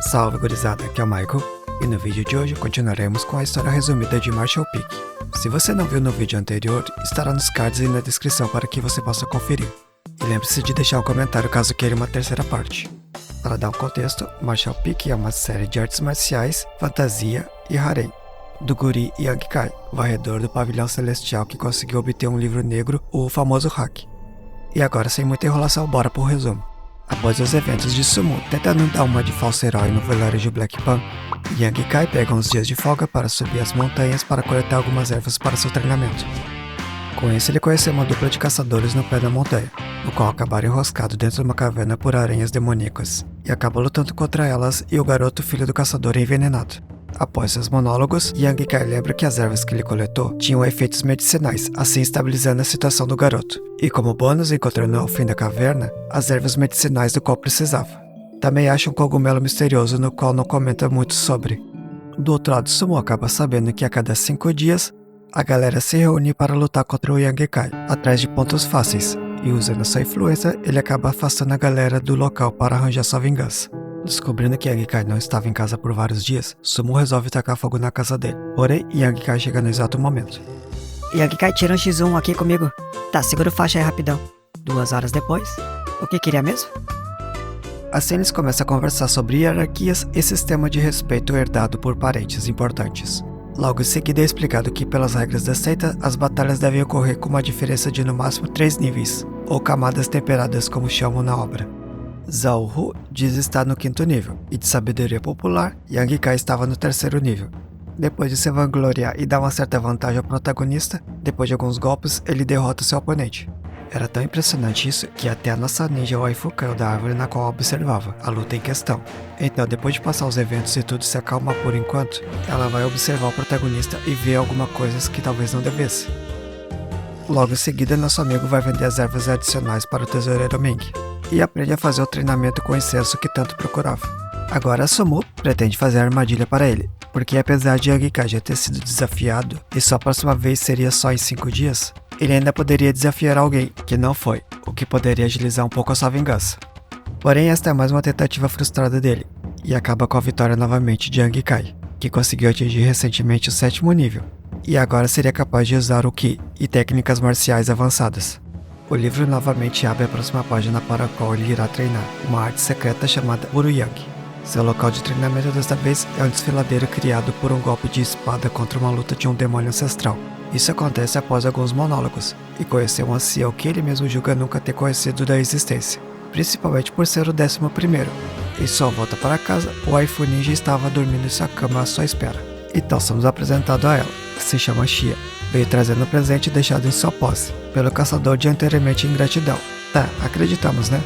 Salve gurizada, aqui é o Michael, e no vídeo de hoje continuaremos com a história resumida de Marshall Peak. Se você não viu no vídeo anterior, estará nos cards e na descrição para que você possa conferir. E lembre-se de deixar um comentário caso queira uma terceira parte. Para dar um contexto, Marshall Peak é uma série de artes marciais, fantasia e harem, do guri Yang Kai, varredor do pavilhão celestial que conseguiu obter um livro negro, o famoso hack. E agora, sem muita enrolação, bora pro resumo. Após os eventos de sumo, tentando dar uma de falso herói no velório de Black Pan, Yang Kai pega uns dias de folga para subir as montanhas para coletar algumas ervas para seu treinamento. Com isso, ele conheceu uma dupla de caçadores no pé da montanha, no qual acabaram enroscados dentro de uma caverna por aranhas demoníacas, e acabou lutando contra elas e o garoto filho do caçador envenenado. Após seus monólogos, Yang Kai lembra que as ervas que ele coletou tinham efeitos medicinais, assim estabilizando a situação do garoto. E como bônus, encontrando ao fim da caverna, as ervas medicinais do qual precisava. Também acha um cogumelo misterioso no qual não comenta muito sobre. Do outro lado, Sumo acaba sabendo que a cada 5 dias, a galera se reúne para lutar contra o Yang Kai, atrás de pontos fáceis, e usando sua influência, ele acaba afastando a galera do local para arranjar sua vingança. Descobrindo que Yang Kai não estava em casa por vários dias, Sumo resolve tacar fogo na casa dele. Porém, Yang Kai chega no exato momento. Yang Kai, tira um X1 aqui comigo. Tá, segura o faixa aí rapidão. 2 horas depois, o que queria mesmo? Assim eles começam a conversar sobre hierarquias e sistema de respeito herdado por parentes importantes. Logo em seguida é explicado que pelas regras da seita, as batalhas devem ocorrer com uma diferença de no máximo 3 níveis, ou camadas temperadas como chamam na obra. Zhao Hu diz estar no 5º nível, e de sabedoria popular, Yang Kai estava no 3º nível. Depois de se vangloriar e dar uma certa vantagem ao protagonista, depois de alguns golpes, ele derrota seu oponente. Era tão impressionante isso que até a nossa ninja waifu caiu da árvore na qual observava a luta em questão. Então, depois de passar os eventos e tudo se acalmar por enquanto, ela vai observar o protagonista e ver algumas coisas que talvez não devesse. Logo em seguida, nosso amigo vai vender as ervas adicionais para o tesoureiro Ming, e aprende a fazer o treinamento com incenso que tanto procurava. Agora Sumo pretende fazer a armadilha para ele, porque apesar de Yang Kai já ter sido desafiado e sua próxima vez seria só em 5 dias, ele ainda poderia desafiar alguém, que não foi, o que poderia agilizar um pouco a sua vingança. Porém, esta é mais uma tentativa frustrada dele, e acaba com a vitória novamente de Yang Kai, que conseguiu atingir recentemente o 7º nível, e agora seria capaz de usar o Ki e técnicas marciais avançadas. O livro novamente abre a próxima página para a qual ele irá treinar, uma arte secreta chamada Uruyang. Seu local de treinamento desta vez é um desfiladeiro criado por um golpe de espada contra uma luta de um demônio ancestral. Isso acontece após alguns monólogos, e conhecer um ancião que ele mesmo julga nunca ter conhecido da existência, principalmente por ser o 11º. Em sua volta para casa, o waifu ninja estava dormindo em sua cama à sua espera. Então somos apresentados a ela, que se chama Xia. Veio trazendo um presente deixado em sua posse, pelo caçador de anteriormente ingratidão. Tá, acreditamos, né?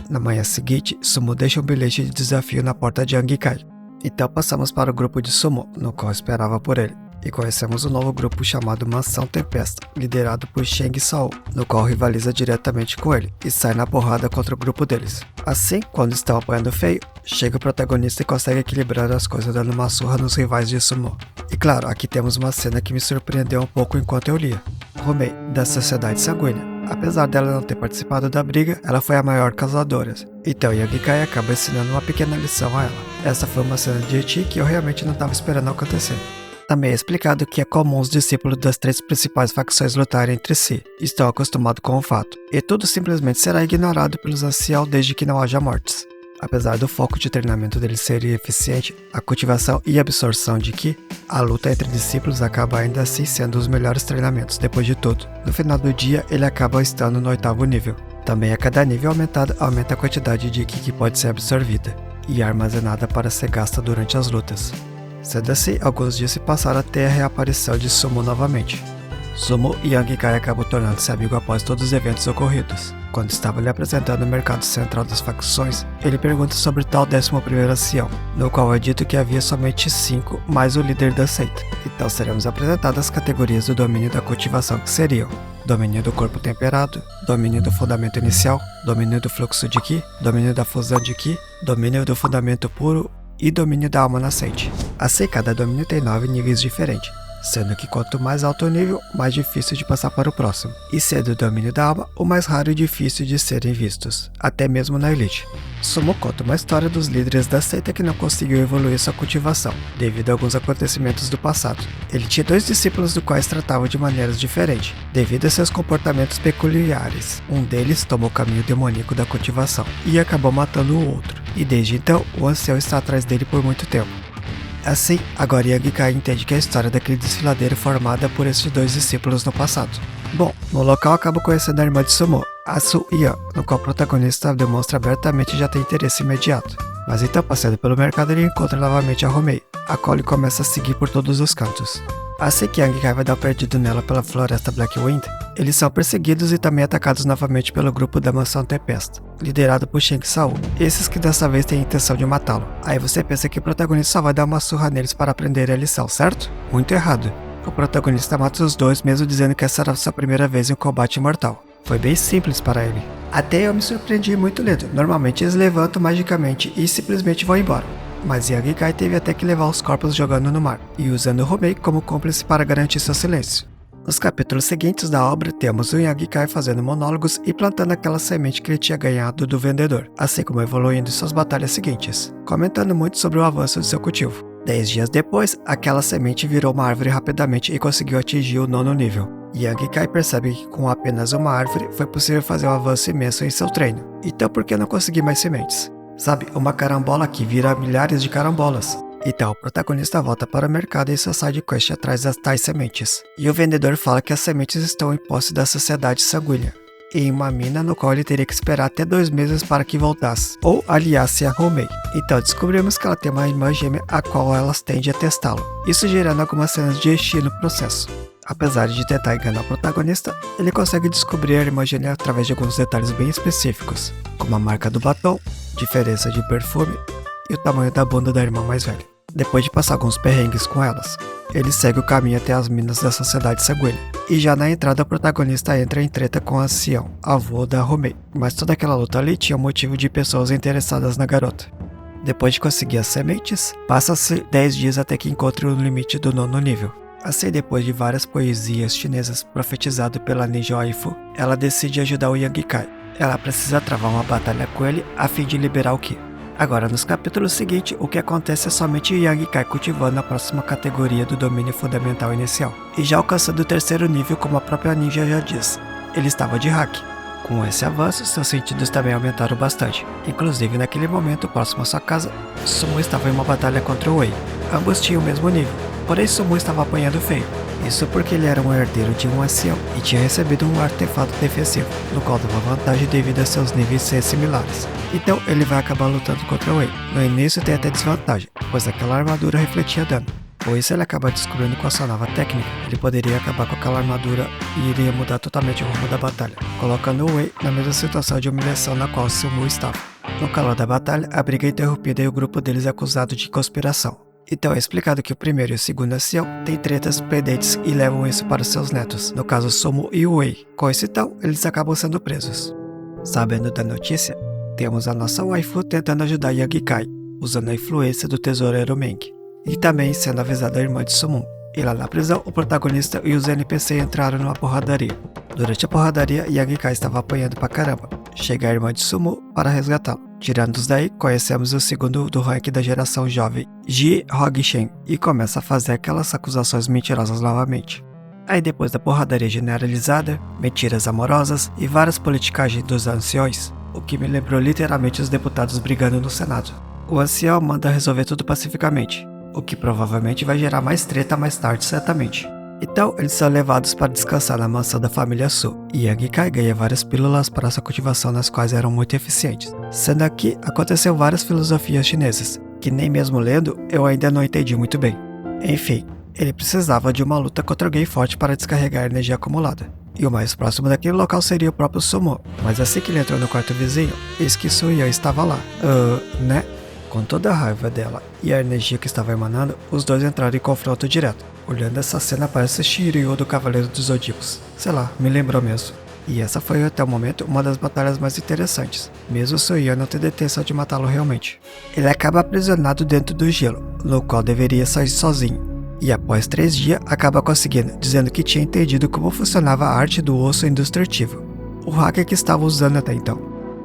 Na manhã seguinte, Sumo deixa um bilhete de desafio na porta de Yang Kai. Então passamos para o grupo de Sumo, no qual esperava por ele, e conhecemos um novo grupo chamado Mansão Tempesta, liderado por Sheng Sao, no qual rivaliza diretamente com ele, e sai na porrada contra o grupo deles. Assim, quando estão apanhando feio, chega o protagonista e consegue equilibrar as coisas dando uma surra nos rivais de Sumo. E claro, aqui temos uma cena que me surpreendeu um pouco enquanto eu lia. Rumei, da Sociedade Sanguínea. Apesar dela não ter participado da briga, ela foi a maior caçadora. Então Yang Kai acaba ensinando uma pequena lição a ela. Essa foi uma cena de eti que eu realmente não estava esperando acontecer. Também é explicado que é comum os discípulos das 3 principais facções lutarem entre si, estão acostumados com o fato, e tudo simplesmente será ignorado pelos anciãos desde que não haja mortes. Apesar do foco de treinamento dele ser eficiente, a cultivação e absorção de Ki, a luta entre discípulos acaba ainda assim sendo os melhores treinamentos depois de tudo. No final do dia, ele acaba estando no 8º nível. Também a cada nível aumentado, aumenta a quantidade de Ki que pode ser absorvida e armazenada para ser gasta durante as lutas. Sendo assim, alguns dias se passaram até a reaparição de Sumo novamente. Sumo e Yang Kai acabam tornando-se amigos após todos os eventos ocorridos. Quando estava lhe apresentando o mercado central das facções, ele pergunta sobre tal 11º ancião, no qual é dito que havia somente 5 mais o líder da seita. Então seremos apresentadas as categorias do domínio da cultivação que seriam: domínio do corpo temperado, domínio do fundamento inicial, domínio do fluxo de Ki, domínio da fusão de Ki, domínio do fundamento puro e domínio da alma nascente. Assim, cada domínio tem 9 níveis diferentes, sendo que quanto mais alto o nível, mais difícil de passar para o próximo. E sendo o domínio da alma, o mais raro e difícil de serem vistos, até mesmo na elite. Sumo conta uma história dos líderes da seita que não conseguiu evoluir sua cultivação, devido a alguns acontecimentos do passado. Ele tinha 2 discípulos do quais tratavam de maneiras diferentes, devido a seus comportamentos peculiares. Um deles tomou o caminho demoníaco da cultivação, e acabou matando o outro, e desde então, o ancião está atrás dele por muito tempo. Assim, agora Yang Kai entende que é a história daquele desfiladeiro formada por esses 2 discípulos no passado. Bom, no local acaba conhecendo a irmã de Sumo, a Su Yan, no qual o protagonista demonstra abertamente já ter interesse imediato. Mas então, passeando pelo mercado, ele encontra novamente a Romei, a qual ele começa a seguir por todos os cantos. Assim que Yang Kai vai dar o perdido nela pela floresta Blackwind, eles são perseguidos e também atacados novamente pelo grupo da Mansão Tempesta, liderado por Shang Tsung, esses que dessa vez têm a intenção de matá-lo. Aí você pensa que o protagonista só vai dar uma surra neles para aprender a lição, certo? Muito errado. O protagonista mata os 2 mesmo dizendo que essa era a sua primeira vez em um combate mortal. Foi bem simples para ele. Até eu me surpreendi muito lento. Normalmente eles levantam magicamente e simplesmente vão embora. Mas Yang Kai teve até que levar os corpos jogando no mar, e usando Romei como cúmplice para garantir seu silêncio. Nos capítulos seguintes da obra, temos o Yang Kai fazendo monólogos e plantando aquela semente que ele tinha ganhado do vendedor, assim como evoluindo em suas batalhas seguintes, comentando muito sobre o avanço de seu cultivo. 10 dias depois, aquela semente virou uma árvore rapidamente e conseguiu atingir o 9º nível. Yang Kai percebe que com apenas uma árvore foi possível fazer um avanço imenso em seu treino, então por que não conseguir mais sementes? Sabe, uma carambola que vira milhares de carambolas. Então o protagonista volta para o mercado e sua side quest atrás das tais sementes. E o vendedor fala que as sementes estão em posse da sociedade sanguínea, em uma mina no qual ele teria que esperar até 2 meses para que voltasse, ou aliasse a Romei. Então descobrimos que ela tem uma irmã gêmea a qual elas tendem a testá-lo, isso gerando algumas cenas de esti no processo. Apesar de tentar enganar o protagonista, ele consegue descobrir a irmã gêmea através de alguns detalhes bem específicos, como a marca do batom, diferença de perfume e o tamanho da bunda da irmã mais velha. Depois de passar alguns perrengues com elas, ele segue o caminho até as minas da sociedade sanguínea. E já na entrada o protagonista entra em treta com o ancião, avô da Romei. Mas toda aquela luta ali tinha um motivo de pessoas interessadas na garota. Depois de conseguir as sementes, passa-se 10 dias até que encontre o limite do 9º nível. Assim, depois de várias poesias chinesas profetizado pela ninja waifu, ela decide ajudar o Yang Kai. Ela precisa travar uma batalha com ele a fim de liberar o Ki. Agora, nos capítulos seguintes, o que acontece é somente o Yang Kai cultivando a próxima categoria do domínio fundamental inicial, e já alcançando o 3º nível, como a própria ninja já diz. Ele estava de hack. Com esse avanço, seus sentidos também aumentaram bastante. Inclusive, naquele momento, próximo à sua casa, Sumo estava em uma batalha contra o Wei. Ambos tinham o mesmo nível, porém Sumo estava apanhando feio. Isso porque ele era um herdeiro de um ancião e tinha recebido um artefato defensivo, no qual dava vantagem devido a seus níveis ser similares. Então ele vai acabar lutando contra o Wei. No início tem até desvantagem, pois aquela armadura refletia dano. Ou se ele acabar descobrindo com a sua nova técnica, ele poderia acabar com aquela armadura e iria mudar totalmente o rumo da batalha, colocando o Wei na mesma situação de humilhação na qual Sumo estava. No calor da batalha, a briga é interrompida e o grupo deles é acusado de conspiração. Então é explicado que o primeiro e o segundo ancião têm tretas pendentes e levam isso para seus netos, no caso Sumo e o Wei. Com isso então, eles acabam sendo presos. Sabendo da notícia, temos a nossa waifu tentando ajudar Yang Kai, usando a influência do tesoureiro Meng, e também sendo avisada a irmã de Sumo. E lá na prisão, o protagonista e os NPC entraram numa porradaria. Durante a porradaria, Yang Kai estava apanhando pra caramba. Chega a irmã de Sumo para resgatá-lo. Tirando-os daí, conhecemos o segundo do rank da geração jovem, Ji Hogshen, e começa a fazer aquelas acusações mentirosas novamente. Aí depois da porradaria generalizada, mentiras amorosas e várias politicagens dos anciões, o que me lembrou literalmente os deputados brigando no Senado. O ancião manda resolver tudo pacificamente, o que provavelmente vai gerar mais treta mais tarde certamente. Então eles são levados para descansar na mansão da família Su, e Yang Kai ganha várias pílulas para sua cultivação nas quais eram muito eficientes. Sendo aqui, aconteceu várias filosofias chinesas, que nem mesmo lendo eu ainda não entendi muito bem. Enfim, ele precisava de uma luta contra alguém forte para descarregar a energia acumulada. E o mais próximo daquele local seria o próprio Sumo, mas assim que ele entrou no quarto vizinho, eis que Su Yan estava lá. Né? Com toda a raiva dela e a energia que estava emanando, os dois entraram em confronto direto. Olhando essa cena parece Shiryu do Cavaleiro dos Zodíacos. Sei lá, me lembrou mesmo. E essa foi até o momento uma das batalhas mais interessantes, mesmo Su Yan não tendo intenção de matá-lo realmente. Ele acaba aprisionado dentro do gelo, no qual deveria sair sozinho. e após 3 dias acaba conseguindo, dizendo que tinha entendido como funcionava a arte do osso ilustrativo, o hacker que estava usando até então.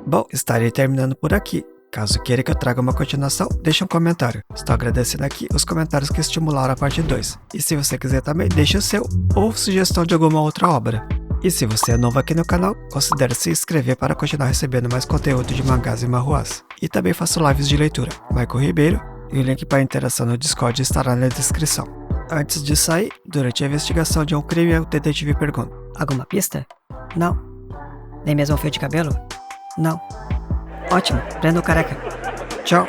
Bom, estarei terminando por aqui. Caso queira que eu traga uma continuação, deixe um comentário. Estou agradecendo aqui os comentários que estimularam a parte 2. E se você quiser também, deixe o seu ou sugestão de alguma outra obra. E se você é novo aqui no canal, considere se inscrever para continuar recebendo mais conteúdo de mangás e manhwas. E também faço lives de leitura. Michael Ribeiro, e o link para a interação no Discord estará na descrição. Antes de sair, durante a investigação de um crime, o detetive pergunta: Alguma pista? Não. Nem mesmo um fio de cabelo? Não. Ótimo, prenda o careca. tchau!